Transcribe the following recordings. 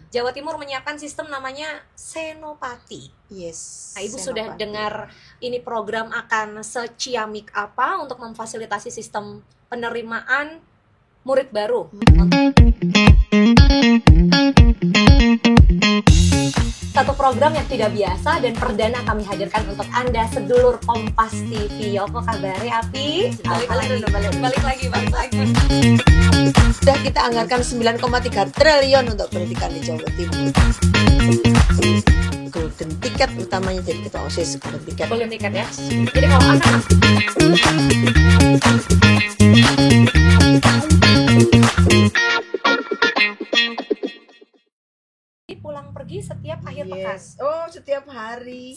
Jawa Timur menyiapkan sistem namanya Senopati. Yes. Nah, Ibu sudah dengar ini program akan seciamik apa untuk memfasilitasi sistem penerimaan murid baru? Satu program yang tidak biasa dan perdana kami hadirkan untuk Anda sedulur Kompas TV. Apa kabarnya, Api? Balik lagi. Sudah kita anggarkan 9,3 triliun untuk pendidikan di Jawa Timur. Golden ticket utamanya jadi ketua OSIS, golden ticket ya. Jadi kalau anak pulang pergi setiap akhir pekan. Oh, setiap hari.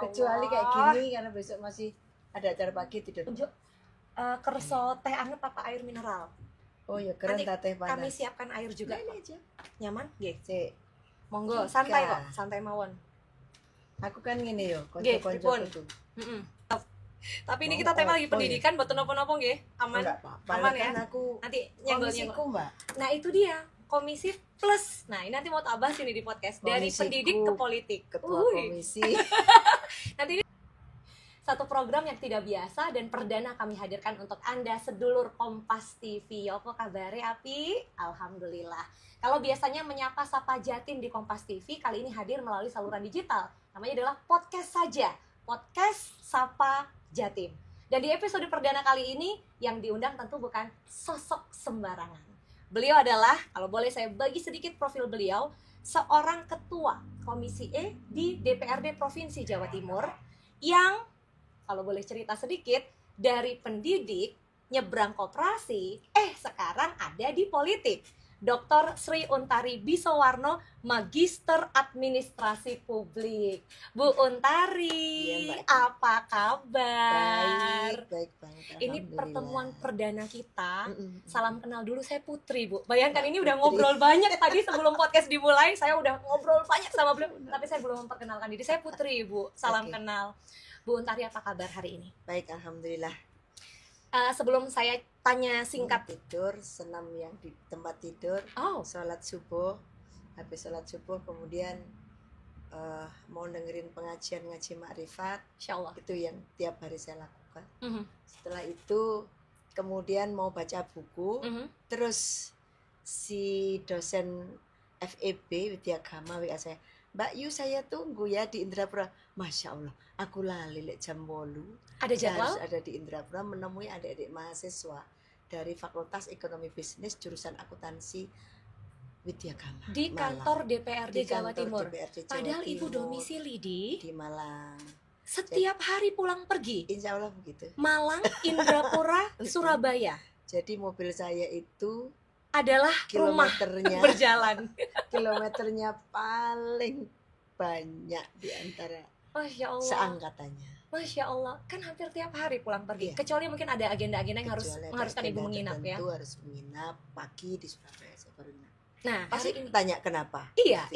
Kecuali kayak gini karena besok masih ada acara pagi tidur. Kerso teh anget apa air mineral? Oh ya, keren teh panas. Kami siapkan air juga. Ini aja. Nyaman? Nggih. Monggo, santai kok, santai mawon. Aku kan ngene yo, konco-konco itu. Tapi ini kita tema lagi pendidikan, buat nopo-nopo nggih. Aman. Aman ya. Kan aku nanti nyenggol-nyenggol, Mbak. Nah, itu dia. Komisi plus. Nah, ini nanti mau tak bahas ini di podcast. Dari pendidik ke politik. Ketua komisi. Nanti ini satu program yang tidak biasa dan perdana kami hadirkan untuk Anda sedulur Kompas TV. Apa kabarnya, Api? Alhamdulillah. Kalau biasanya menyapa Sapa Jatim di Kompas TV, kali ini hadir melalui saluran digital. Namanya adalah podcast saja. Podcast Sapa Jatim. Dan di episode perdana kali ini yang diundang tentu bukan sosok sembarangan. Beliau adalah, kalau boleh saya bagi sedikit profil beliau, seorang ketua Komisi E di DPRD Provinsi Jawa Timur yang, kalau boleh cerita sedikit, dari pendidik, nyebrang koperasi, sekarang ada di politik. Dr. Sri Untari Bisowarno, Magister Administrasi Publik. Bu Untari, ya, apa kabar? Baik banget. Ini pertemuan perdana kita. Salam kenal dulu, saya Putri, Bu. Bayangkan ini udah ngobrol banyak tadi sebelum podcast dimulai, saya udah ngobrol banyak sama beliau, tapi saya belum memperkenalkan diri. Saya Putri, Bu. Salam kenal. Bu Untari, apa kabar hari ini? Baik, alhamdulillah. Sebelum saya tanya singkat, tidur, senam yang di tempat tidur, sholat subuh, habis sholat subuh kemudian mau dengerin pengajian ngaji makrifat, insyaallah itu yang tiap hari saya lakukan. Setelah itu kemudian mau baca buku, terus si dosen FEB Widyagama WA saya, Mbak Yu, saya tunggu ya di Indrapura. Masya Allah, aku lali lek jam 8. Ada jadwal? Harus ada di Indrapura menemui adik-adik mahasiswa dari Fakultas Ekonomi Bisnis jurusan akuntansi Widyagama. Di kantor DPRD Jawa Timur. Padahal Timur, Ibu domisili di Malang. Setiap hari pulang pergi. Insya Allah begitu. Malang, Indrapura, Surabaya. Jadi mobil saya itu adalah kilometernya berjalan. Kilometernya paling banyak di antara Masya Allah. seangkatannya. Masya Allah, kan hampir tiap hari pulang pergi. Iya. Kecuali mungkin ada agenda-agenda yang mengharuskan Ibu menginap ya. Tentu harus menginap pagi di Surabaya saya baru inap. Nah, pasti tanya kenapa? Iya.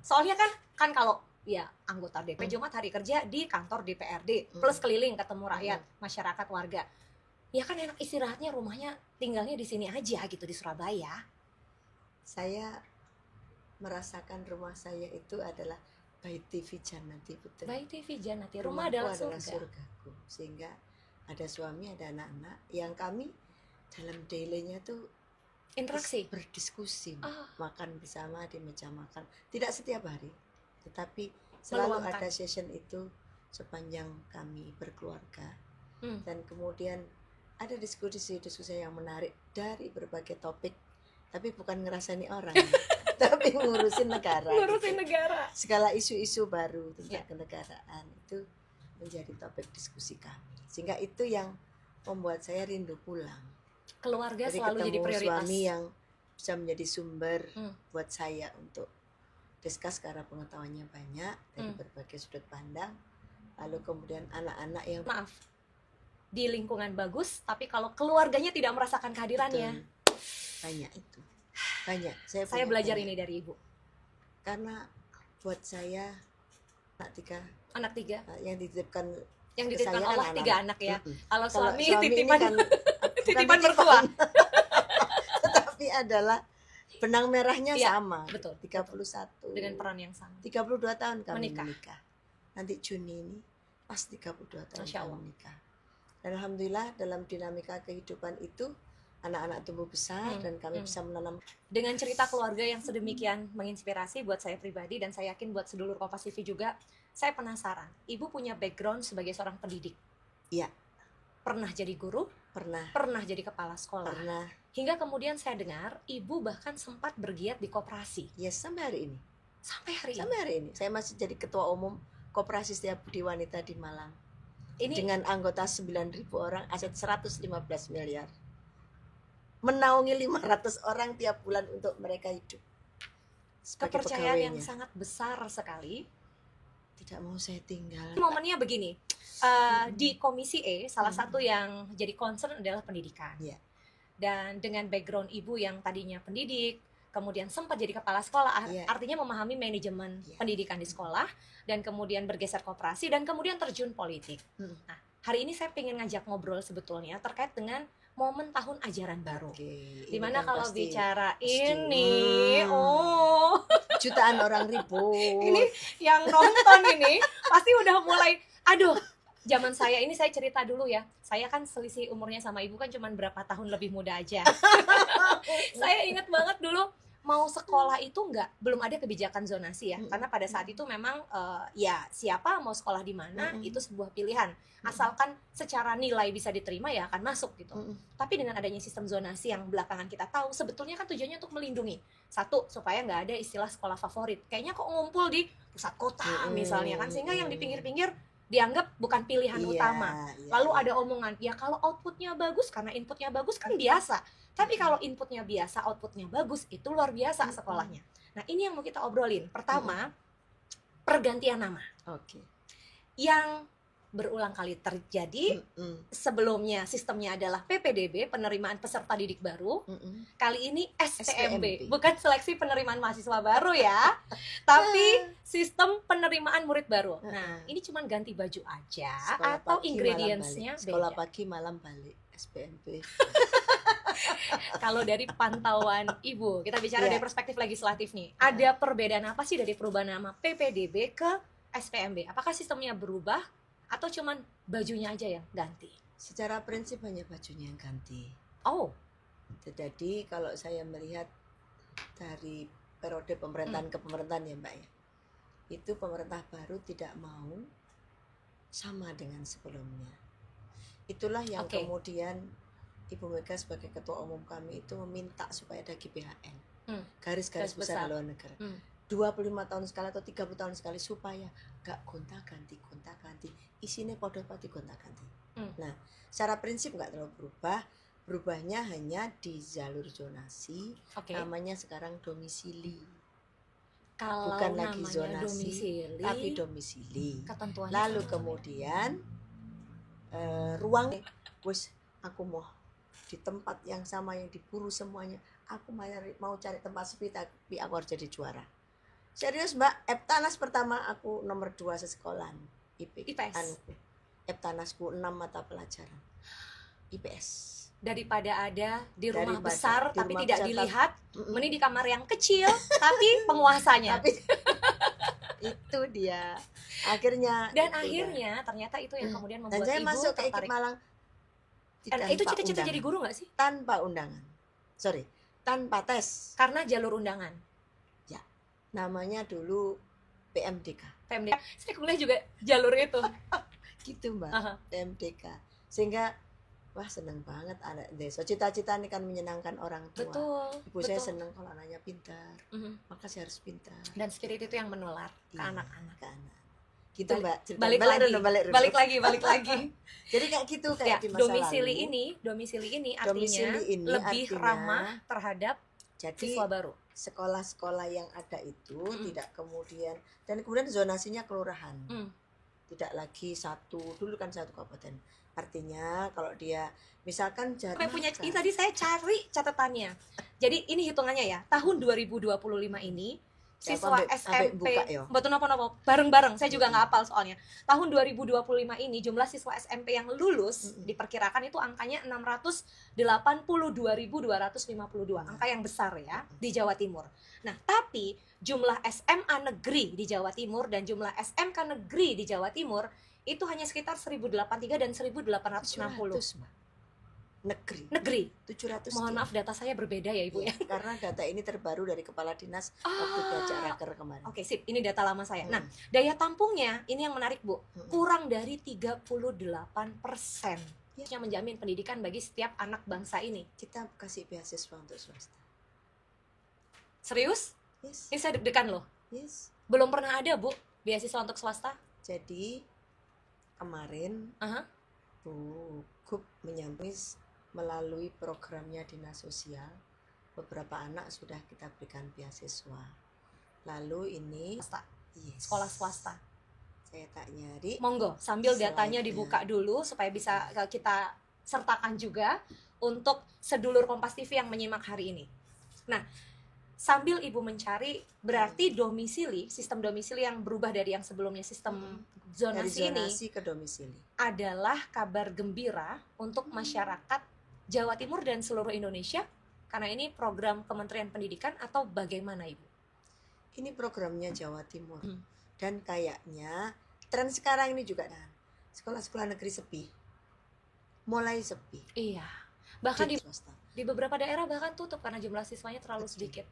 Soalnya kan kalau ya anggota DP Jumat hari kerja di kantor DPRD plus keliling ketemu rakyat, masyarakat, warga. Ya kan enak istirahatnya, rumahnya tinggalnya di sini aja gitu di Surabaya. Saya merasakan rumah saya itu adalah Baiti fi Jannati, betul. Baiti fi Jannati, rumah adalah surgaku. Sehingga ada suami, ada anak-anak yang kami dalam daily-nya tuh interaksi, berdiskusi, makan bersama di meja makan. Tidak setiap hari, tetapi selalu ada session itu sepanjang kami berkeluarga. Dan kemudian ada diskusi yang menarik dari berbagai topik, tapi bukan ngerasani orang, tapi ngurusin negara. Negara. Segala isu-isu baru tentang kenegaraan itu menjadi topik diskusi kami. Sehingga itu yang membuat saya rindu pulang. Keluarga jadi selalu jadi prioritas. Suami yang bisa menjadi sumber buat saya untuk diskus karena pengetahuannya banyak dari berbagai sudut pandang. Lalu kemudian anak-anak yang di lingkungan bagus, tapi kalau keluarganya tidak merasakan kehadirannya. Banyak itu. Banyak. Saya belajar ini dari Ibu. Karena buat saya anak tiga yang dititipkan Allah kan 3 anak ya. Kalau suami titipan kan, titipan mertua. Tetapi adalah benang merahnya Iya, sama. betul. 31. Dengan peran yang sama. 32 tahun kami Menikah. menikah. Nanti Juni ini pas 32 tahun Masya kami Allah. menikah. Dan alhamdulillah dalam dinamika kehidupan itu anak-anak tumbuh besar dan kami bisa menanam. Dengan cerita keluarga yang sedemikian menginspirasi buat saya pribadi, dan saya yakin buat sedulur Kompas TV juga, saya penasaran. Ibu punya background sebagai seorang pendidik. Iya. Pernah jadi guru, pernah jadi kepala sekolah. Pernah. Hingga kemudian saya dengar ibu bahkan sempat bergiat di koperasi. Yes, sampai hari ini. Sampai hari ini. Saya masih jadi ketua umum Koperasi Setiabudi Wanita di Malang. Ini dengan anggota 9.000 orang, aset 115 miliar. Menaungi 500 orang tiap bulan untuk mereka hidup. Sebagai kepercayaan yang sangat besar sekali. Tidak mau saya tinggal. Momennya begini, di Komisi E salah satu yang jadi concern adalah pendidikan. Yeah. Dan dengan background ibu yang tadinya pendidik, kemudian sempat jadi kepala sekolah, artinya memahami manajemen pendidikan di sekolah, dan kemudian bergeser koperasi, dan kemudian terjun politik. Nah, hari ini saya ingin ngajak ngobrol sebetulnya terkait dengan momen tahun ajaran baru. Dimana kan kalau bicara ini, jutaan orang ribut. Ini yang nonton ini pasti udah mulai, aduh, zaman saya ini, saya cerita dulu ya. Saya kan selisih umurnya sama ibu kan cuman berapa tahun lebih muda aja. Saya ingat banget dulu mau sekolah itu belum ada kebijakan zonasi ya, karena pada saat itu memang ya siapa mau sekolah di mana itu sebuah pilihan, asalkan secara nilai bisa diterima ya akan masuk gitu. Tapi dengan adanya sistem zonasi yang belakangan kita tahu sebetulnya kan tujuannya untuk melindungi, satu, supaya nggak ada istilah sekolah favorit, kayaknya kok ngumpul di pusat kota misalnya kan, sehingga yang di pinggir-pinggir dianggap bukan pilihan utama. Lalu ada omongan, ya kalau outputnya bagus karena inputnya bagus kan biasa. Tapi kalau inputnya biasa, outputnya bagus, itu luar biasa sekolahnya. Nah, ini yang mau kita obrolin. Pertama, pergantian nama. Yang berulang kali terjadi. Sebelumnya sistemnya adalah PPDB, penerimaan peserta didik baru. Kali ini SPMB, bukan seleksi penerimaan mahasiswa baru ya, tapi sistem penerimaan murid baru. Nah, ini cuma ganti baju aja sekolah atau ingredientsnya beda. Sekolah pagi malam balik SPMB. Kalau dari pantauan Ibu, kita bicara dari perspektif legislatif nih, ada perbedaan apa sih dari perubahan nama PPDB ke SPMB? Apakah sistemnya berubah atau cuman bajunya aja yang ganti? Secara prinsip hanya bajunya yang ganti. Jadi kalau saya melihat dari periode pemerintahan ke pemerintahan ya Mbak ya, itu pemerintah baru tidak mau sama dengan sebelumnya. Itulah yang kemudian Ibu Mega sebagai ketua umum kami itu meminta supaya ada GBHN, garis-garis besar haluan negara, 25 tahun sekali atau 30 tahun sekali, supaya gak gonta-ganti, isinya podo-pati gonta-ganti. Nah, secara prinsip gak terlalu berubahnya hanya di jalur zonasi, namanya sekarang domisili. Kalau bukan lagi zonasi, domisili, tapi domisili. Lalu kemudian ruang, wis aku mau di tempat yang sama yang diburu semuanya, aku mau cari tempat sepi tapi aku harus jadi juara. Serius Mbak, Eptanas pertama aku nomor 2 sesekolahan IPS. Eptanasku 6 mata pelajaran IPS. Daripada ada di rumah besar tapi tidak dilihat, mending di kamar yang kecil tapi penguasanya. Itu dia akhirnya. Dan akhirnya ternyata itu yang kemudian membuat dan saya Ibu masuk ke IKIP Malang. Itu cita-cita jadi guru gak sih? Tanpa undangan, tanpa tes. Karena jalur undangan. Ya, namanya dulu PMDK. Saya kuliah juga jalur itu. Gitu Mbak, PMDK. Sehingga wah seneng banget anak desa. Cita-cita ini kan menyenangkan orang tua. Ibu saya seneng kalau anaknya pintar, maka saya harus pintar. Dan spirit itu yang menular ke anak-anak. Gitu Mbak. Balik lagi. Jadi kayak gitu kayak di masa domisili lalu. Domisili ini artinya lebih ramah terhadap siswa baru. Sekolah-sekolah yang ada itu tidak kemudian, dan kemudian zonasinya kelurahan. Tidak lagi dulu kan satu kabupaten. Artinya kalau dia misalkan ini tadi saya cari catatannya. Jadi ini hitungannya ya, tahun 2025 ini siswa Ambek SMP. buka yo. Betul napa-napa. Bareng-bareng. Saya juga nggak hafal soalnya. Tahun 2025 ini jumlah siswa SMP yang lulus diperkirakan itu angkanya 682.252. Angka yang besar ya di Jawa Timur. Nah, tapi jumlah SMA negeri di Jawa Timur dan jumlah SMK negeri di Jawa Timur itu hanya sekitar 1083 dan 1860. 700, Mbak. Negeri. 700. Mohon maaf data saya berbeda ya Ibu ya. Karena data ini terbaru dari Kepala Dinas waktu diajak raker kemarin. Oke, sip. Ini data lama saya. Nah, daya tampungnya ini yang menarik, Bu. Kurang dari 38%. Yang menjamin pendidikan bagi setiap anak bangsa ini. Kita kasih beasiswa untuk swasta. Serius? Yes. Ini saya deg-degan loh. Yes. Belum pernah ada, Bu, beasiswa untuk swasta. Jadi kemarin Bu Gup menyampaikan melalui programnya Dinas Sosial, beberapa anak sudah kita berikan beasiswa. Lalu ini sekolah swasta. Saya tak nyari. Monggo, sambil datanya dibuka dulu supaya bisa kita sertakan juga untuk sedulur Kompas TV yang menyimak hari ini. Nah, sambil Ibu mencari, berarti domisili, sistem domisili yang berubah dari yang sebelumnya sistem zonasi ini ke domisili adalah kabar gembira untuk masyarakat Jawa Timur dan seluruh Indonesia, karena ini program Kementerian Pendidikan atau bagaimana Ibu? Ini programnya Jawa Timur. Dan kayaknya tren sekarang ini juga sekolah-sekolah negeri sepi. Mulai sepi. Iya. Bahkan di beberapa daerah bahkan tutup karena jumlah siswanya terlalu sedikit.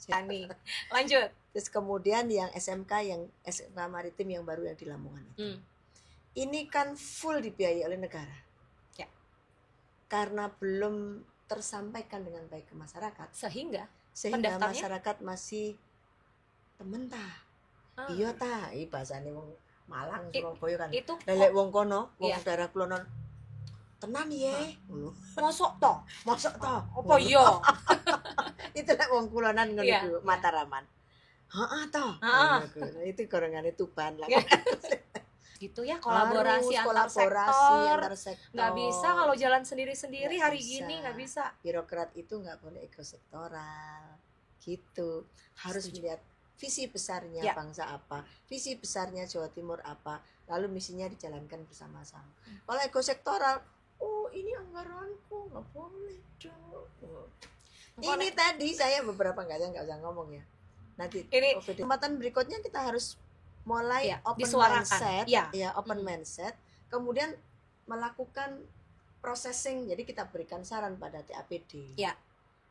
Nih, lanjut. Terus kemudian yang SMK, yang SMK Maritim yang baru yang di Lamongan itu. Ini kan full dibiayai oleh negara. Karena belum tersampaikan dengan baik ke masyarakat, sehingga masyarakat masih temen iya bahasane wong Malang Surabaya kan lelek wong kono wong daerah kulono tenan ye mosok to apa iya itu lek wong kulonan ngono iku Mataraman itu gorengane Tuban lah gitu ya, kolaborasi antar sektor. Nggak bisa kalau jalan sendiri-sendiri hari gini, nggak bisa. Birokrat itu nggak boleh ekosektoral gitu, harus melihat visi besarnya bangsa apa, visi besarnya Jawa Timur apa, lalu misinya dijalankan bersama-sama. Kalau ekosektoral, ini anggaranku nggak boleh dong. Ini tadi saya beberapa nggak usah ngomong ya. Nanti kesempatan berikutnya kita harus mulai open mindset, open mindset, kemudian melakukan processing. Jadi kita berikan saran pada TAPD.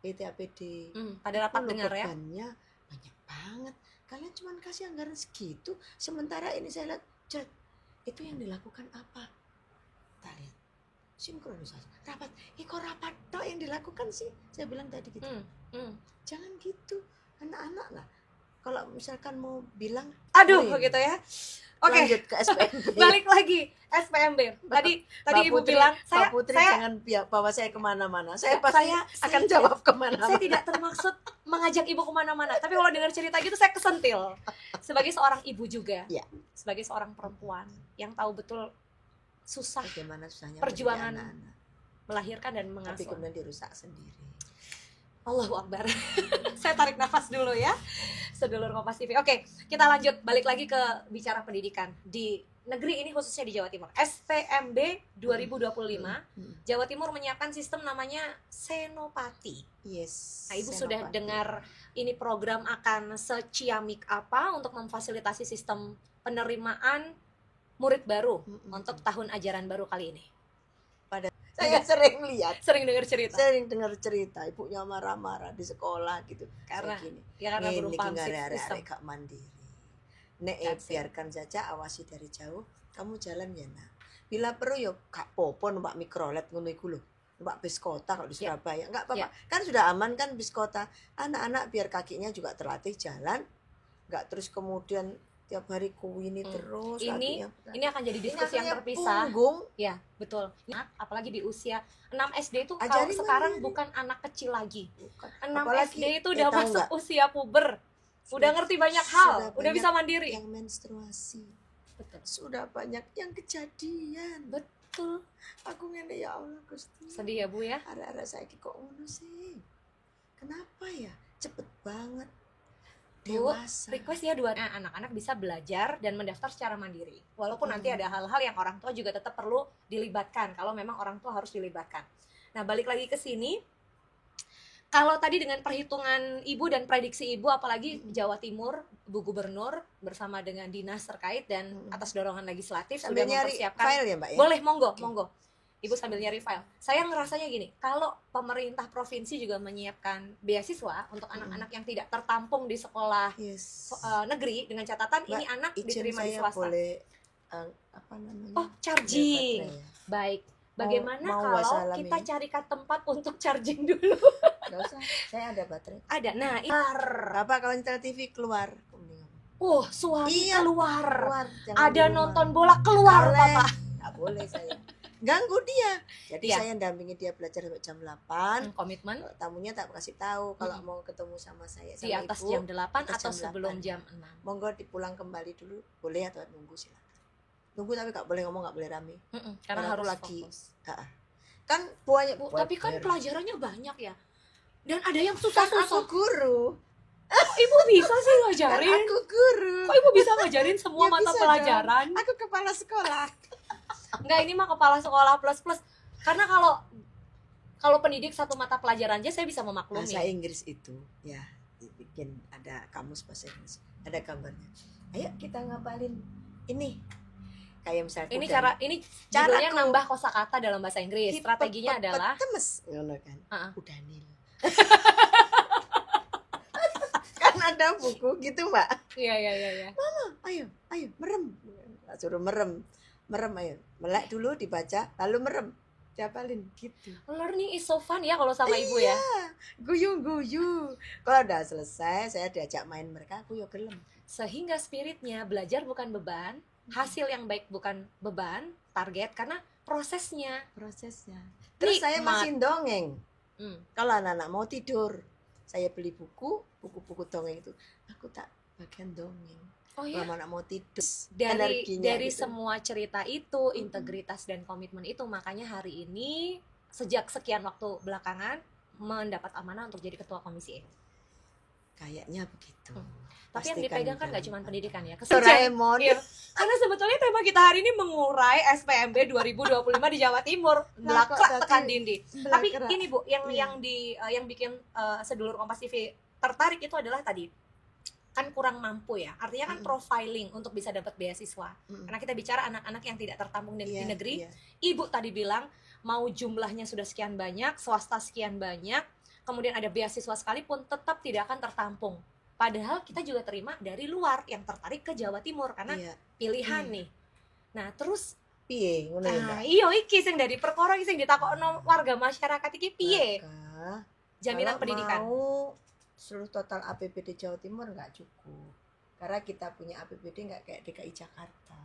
TAPD. Pada rapat dengar ya. Banyak banget. Kalian cuma kasih anggaran segitu, sementara ini saya lihat, itu yang dilakukan apa? Kita lihat sinkronisasi. Rapat. Kok rapat toh yang dilakukan sih? Saya bilang tadi gitu. Jangan gitu. Anak-anak lah. Kalau misalkan mau bilang gitu ya. Oke. Lanjut ke SPMB. Balik lagi SPMB. Tadi Ibu bilang saya jangan bawa saya kemana-mana. Saya akan jawab kemana-mana. Saya tidak termaksud mengajak Ibu kemana-mana. Tapi kalau dengar cerita gitu saya kesentil. Sebagai seorang ibu juga. Sebagai seorang perempuan yang tahu betul susah bagaimana susahnya perjuangan melahirkan dan mengasuh. Tapi kemudian dirusak sendiri. Allahu Akbar. Saya tarik nafas dulu ya, sedulur Kompas TV. Oke, kita lanjut balik lagi ke bicara pendidikan di negeri ini, khususnya di Jawa Timur. SPMB 2025, Jawa Timur menyiapkan sistem namanya Senopati. Nah, Ibu sudah dengar ini program akan seciamik apa untuk memfasilitasi sistem penerimaan murid baru untuk tahun ajaran baru kali ini? Saya sering dengar cerita ibunya marah-marah di sekolah gitu karena berupa sistem gak mandiri. Biarkan saja, awasi dari jauh, kamu jalan ya nak. Bila perlu ya gak popo numpak mikrolet ngono iku lho. Numpak bis kota kalau di Surabaya enggak apa-apa. Kan sudah aman kan bis kota. Anak-anak biar kakinya juga terlatih jalan. Enggak terus kemudian tiap hari kuini terus. Ini akan jadi diskusi yang terpisah. Punggung. Ya, betul. Apalagi di usia 6 SD itu kalau sekarang bukan anak kecil lagi. 6 SD itu udah masuk usia puber. Udah ngerti banyak hal, udah bisa mandiri. Yang menstruasi. Betul. Sudah banyak yang kejadian. Betul. Aku ngene ya Allah Gusti. Sedih ya Bu ya. Arek-arek saiki kok ngono sih? Kenapa ya? Cepet banget. dewasa. Request ya dua anak-anak bisa belajar dan mendaftar secara mandiri. Walaupun nanti ada hal-hal yang orang tua juga tetap perlu dilibatkan kalau memang orang tua harus dilibatkan. Nah, balik lagi ke sini. Kalau tadi dengan perhitungan Ibu dan prediksi Ibu, apalagi Jawa Timur, Bu Gubernur bersama dengan dinas terkait dan atas dorongan legislatif sambil sudah mempersiapkan file ya, Mbak ya? Boleh, monggo. Ibu sambil nyari file. Saya ngerasanya gini, kalau pemerintah provinsi juga menyiapkan beasiswa untuk anak-anak yang tidak tertampung di sekolah negeri dengan catatan Mbak, ini anak diterima di swasta. Boleh apa namanya? Charging. Baik. Bagaimana kalau kita carikan tempat untuk charging dulu? Nggak usah, saya ada baterai. Ada. Nah, apa kalau nyetel TV keluar? Suami keluar. Ada nonton bola keluar, Papa. Nggak boleh saya. Ganggu dia. Jadi saya dampingi dia belajar sampai jam 8. Komitmen. Tamunya tak kasih tahu kalau mau ketemu sama saya di atas ibu, jam 8 atau sebelum jam 6. Monggo dipulang kembali dulu, boleh atau nunggu silakan. Nunggu tapi nggak boleh ngomong, nggak boleh rame. Karena harus lagi kan banyak Bu, tapi kan pelajarannya banyak ya. Dan ada yang susah-susah. Aku guru. Ibu bisa sih ngajarin. Aku guru. Kok Ibu bisa ngajarin semua mata pelajaran? Aku kepala sekolah. Enggak, ini mah kepala sekolah plus. Karena kalau pendidik satu mata pelajaran aja saya bisa memaklumi. Bahasa Inggris itu ya bikin ada kamus bahasa Inggris, ada gambarnya. Ayo kita ngapalin ini. Kayak misalnya ini judulnya nambah kosakata dalam bahasa Inggris. Strateginya adalah temes ngono kan. Udanil. Kan ada buku gitu, Mbak. Iya. Mama, ayo merem. Suruh merem, ayo. Melek dulu dibaca, lalu merem. Diapalin gitu. Learning is so fun ya kalau sama Ibu ya. Guyu. Kalau udah selesai, saya diajak main mereka, aku yo gelem. Sehingga spiritnya belajar bukan beban, hasil yang baik bukan beban, target, karena prosesnya. Terus saya masih dongeng. Kalau anak-anak mau tidur, saya beli buku dongeng itu, aku tak bagian dongeng. Kalau anak mau tidur, dari gitu. Semua cerita itu, integritas dan komitmen itu, makanya hari ini sejak sekian waktu belakangan mendapat amanah untuk jadi ketua komisi E. Kayaknya begitu. Tapi yang dipegang kan gak cuma pendidikan ya, Doraemon. Iya. Karena sebetulnya tema kita hari ini mengurai SPMB 2025 di Jawa Timur. Belakrak tekan dinding. Tapi ini Bu, yang bikin sedulur Kompas TV tertarik itu adalah tadi kan kurang mampu ya. Artinya kan profiling untuk bisa dapat beasiswa. Karena kita bicara anak-anak yang tidak tertampung di negeri. Ibu tadi bilang mau jumlahnya sudah sekian banyak, swasta sekian banyak, kemudian ada beasiswa sekalipun tetap tidak akan tertampung. Padahal kita juga terima dari luar yang tertarik ke Jawa Timur karena pilihan nih. Nah, terus piye ngono ya? Iya iki sing dari perkara iki sing ditakokno warga masyarakat iki piye? Jaminan pendidikan. Mau seluruh total APBD Jawa Timur nggak cukup. Karena kita punya APBD nggak kayak DKI Jakarta.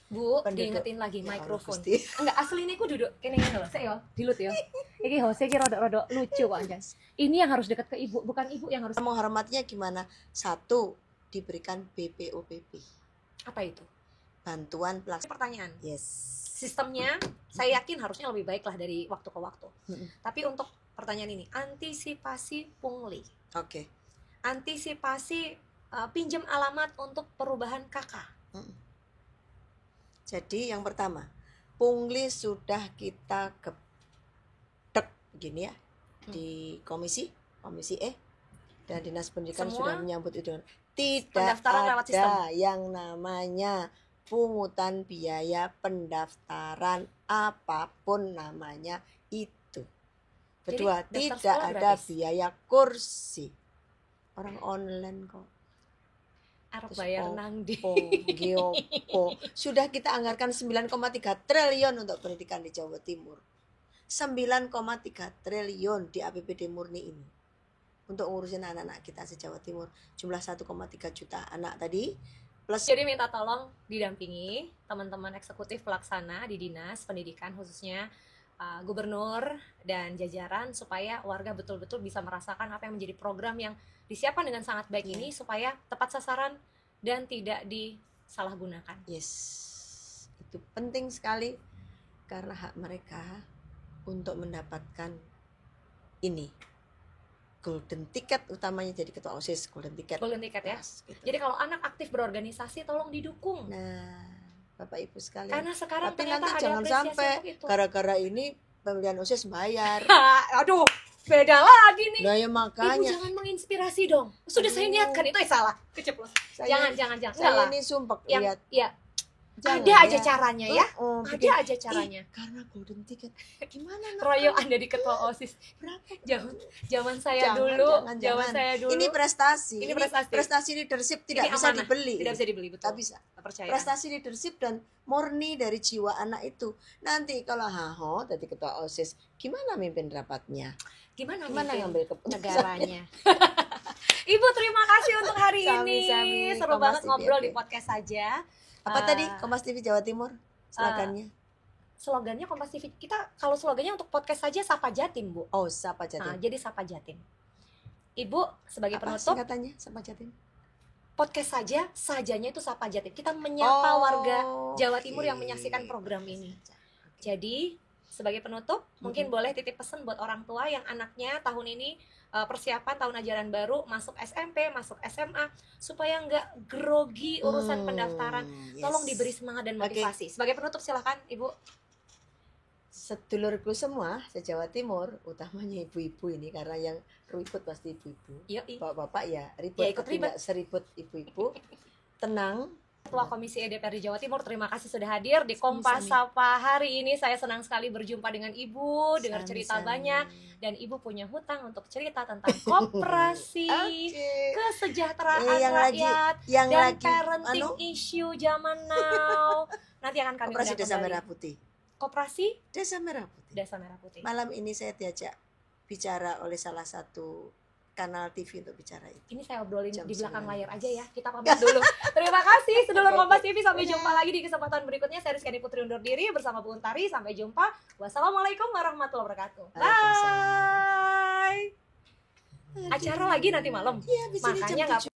Bu, diingetin lagi mikrofon. Enggak, asli ini ku duduk kene ngene lho. Sik yo, dilut yo. Iki hose iki rodok-rodok lucu kok anjas. Ini yang harus dekat ke Ibu, bukan Ibu yang harus. Menghormatinya gimana? 1, diberikan BPOPP. Apa itu? Bantuan pelaksana. Pertanyaan. Yes. Sistemnya saya yakin harusnya lebih baik lah dari waktu ke waktu. Tapi untuk pertanyaan ini, antisipasi pungli. Oke. Antisipasi pinjam alamat untuk perubahan KK. Jadi yang pertama, pungli sudah kita gedek begini ya di komisi E dan Dinas Pendidikan semua sudah menyambut itu. Tidak ada yang namanya pungutan biaya pendaftaran apapun namanya itu. Kedua, tidak ada biaya kursi. Orang online kok. Arep bayar nang di. Sudah kita anggarkan 9,3 triliun untuk pendidikan di Jawa Timur. 9,3 triliun di APBD murni ini. Untuk ngurusin anak-anak kita se-Jawa Timur. Jumlah 1,3 juta anak tadi. Plus. Jadi minta tolong didampingi teman-teman eksekutif pelaksana di Dinas Pendidikan khususnya Gubernur dan jajaran supaya warga betul-betul bisa merasakan apa yang menjadi program yang disiapkan dengan sangat baik ini supaya tepat sasaran dan tidak disalahgunakan. Yes, itu penting sekali karena hak mereka untuk mendapatkan ini golden ticket utamanya jadi ketua OSIS, golden ticket. Golden ticket ya. Gitu. Jadi kalau anak aktif berorganisasi tolong didukung. Nah, Bapak Ibu sekalian. Karena sekarang Tapi ternyata nanti ada jangan apresiasi sampai untuk itu. gara-gara ini pemilihan OSIS bayar. Aduh, beda lagi nih. Nah ya Ibu makanya jangan menginspirasi dong. Sudah saya niatkan itu salah. Keceplos. Jangan. Enggak Saya lah. ini sumpah Yang lihat. ya, Jangan ada ya. aja caranya ya. Bikin, Ada aja caranya. karena golden ticket. Gimana nak? Royo Anda di ketua OSIS. Berapa? Zaman saya dulu. Jangan. Saya dulu. Ini prestasi. Ini prestasi. Prestasi leadership tidak Ini bisa amanah. dibeli. Tidak bisa dibeli, betul. Tak bisa. Percaya. Prestasi leadership dan murni dari jiwa anak itu. Nanti kalau haho jadi ketua OSIS, gimana mimpin rapatnya? Gimana ngambil keputusan negaranya? Ibu terima kasih untuk hari ini. Sami-sami. Seru Kompas banget TV, ngobrol oke. di podcast saja. Apa tadi Kompas TV Jawa Timur slogannya? Slogannya Kompas TV. Kita kalau slogannya untuk podcast saja Sapa Jatim, Bu. Oh, Sapa Jatim. Jadi Sapa Jatim. Ibu sebagai Apa penutup singkatannya Sapa Jatim? podcast saja, sajanya itu Sapa Jatim. Kita menyapa warga Jawa Timur yang oke. menyaksikan program ini. Jadi sebagai penutup, mungkin boleh titip pesan buat orang tua yang anaknya tahun ini persiapan tahun ajaran baru masuk SMP, masuk SMA, supaya nggak grogi urusan pendaftaran. Yes. Tolong diberi semangat dan motivasi. Sebagai penutup silakan Ibu. Sedulurku semua se-Jawa Timur, utamanya ibu-ibu ini karena yang ribut pasti ibu-ibu. Yoi. Bapak-bapak ya ribut, Ya, ikut tapi ribet. nggak seribut ibu-ibu. Tenang. Ketua Komisi EDPR di Jawa Timur, terima kasih sudah hadir di Kompas Sami-sami. Sapa hari ini. Saya senang sekali berjumpa dengan Ibu, dengar cerita Sami-sami. banyak, dan Ibu punya hutang untuk cerita tentang koperasi, Oke. kesejahteraan yang rakyat, yang dan lagi parenting issue zaman now. Nanti akan kami Koperasi undang Desa kembali. Merah Putih. Koperasi Desa Merah Putih. Desa Merah Putih. Malam ini saya diajak bicara oleh salah satu kanal TV untuk bicara itu. Ini saya obrolin Jam di belakang 9. layar aja ya. Kita pamit dulu. Terima kasih sedulur Kompas TV. Sampai jumpa lagi di kesempatan berikutnya. Saya Rizkyani Putri undur diri bersama Bu Untari. Sampai jumpa. Wassalamualaikum warahmatullahi wabarakatuh. Bye. Acara lagi nanti malam. Iya, bisa di jam Makanya nggak 7.